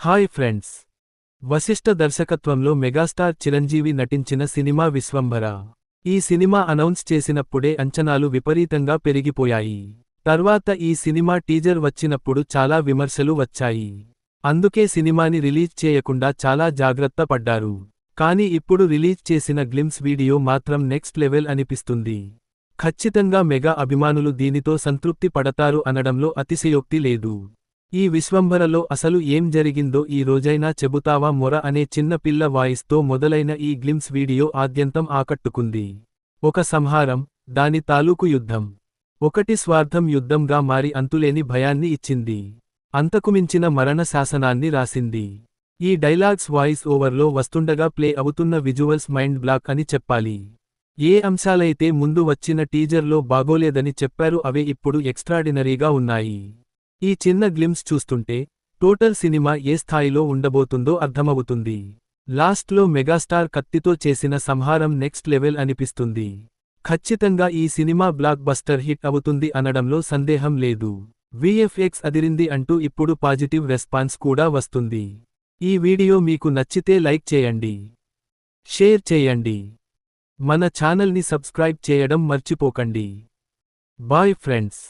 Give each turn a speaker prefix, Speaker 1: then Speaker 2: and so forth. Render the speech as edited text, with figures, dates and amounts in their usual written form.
Speaker 1: Hi friends. Vashishtha దర్శకత్వంలో megastar Chiranjeevi నటించిన cinema Vishwambhara. ఈ సినిమా అనౌన్స్ చేసినప్పుడే అంచనాలు విపరీతంగా పెరిగిపోయాయి. తర్వాత ఈ సినిమా టీజర్ వచ్చినప్పుడు చాలా విమర్శలు వచ్చాయి. అందుకే సినిమాని రిలీజ్ చేయకుండా చాలా జాగ్రత్త పడ్డారు. కానీ ఇప్పుడు రిలీజ్ చేసిన గ్లిమ్స్ వీడియో మాత్రం నెక్స్ట్ లెవెల్ అనిపిస్తుంది. ఖచ్చితంగా మెగా అభిమానులు దీనితో సంతృప్తి పడతారు అనడంలో అతిశయోక్తి లేదు. ఈ విశ్వంభరలో అసలు ఏం జరిగిందో ఈ రోజైనా చెబుతావా మొర అనే చిన్న పిల్ల వాయిస్తో మొదలైన ఈ గ్లిమ్స్ వీడియో ఆద్యంతం ఆకట్టుకుంది. ఒక సంహారం, దాని తాలూకు యుద్ధం. ఒకటి స్వార్థం యుద్ధంగా మారి అంతులేని భయాన్ని ఇచ్చింది. అంతకుమించిన మరణ శాసనాన్ని రాసింది. ఈ డైలాగ్స్ వాయిస్ ఓవర్లో వస్తుండగా ప్లే అవుతున్న విజువల్స్ మైండ్ బ్లాక్ అని చెప్పాలి. ఏ అంశాలైతే ముందు వచ్చిన టీజర్లో బాగోలేదని చెప్పారు అవే ఇప్పుడు ఎక్స్ట్రాడినరీగా ఉన్నాయి. ఈ చిన్న గ్లిమ్స్ చూస్తుంటే టోటల్ సినిమా ఏ స్థాయిలో ఉండబోతుందో అర్థమవుతుంది. లాస్ట్లో మెగాస్టార్ కత్తితో చేసిన సంహారం నెక్స్ట్ లెవెల్ అనిపిస్తుంది. ఖచ్చితంగా ఈ సినిమా బ్లాక్ బస్టర్ హిట్ అవుతుంది అనడంలో సందేహం లేదు. విఎఫ్ఎక్స్ అదిరింది అంటూ ఇప్పుడు పాజిటివ్ రెస్పాన్స్ కూడా వస్తుంది. ఈ వీడియో మీకు నచ్చితే లైక్ చేయండి, షేర్ చేయండి, మన ఛానల్ని సబ్స్క్రైబ్ చేయడం మర్చిపోకండి. Bye friends.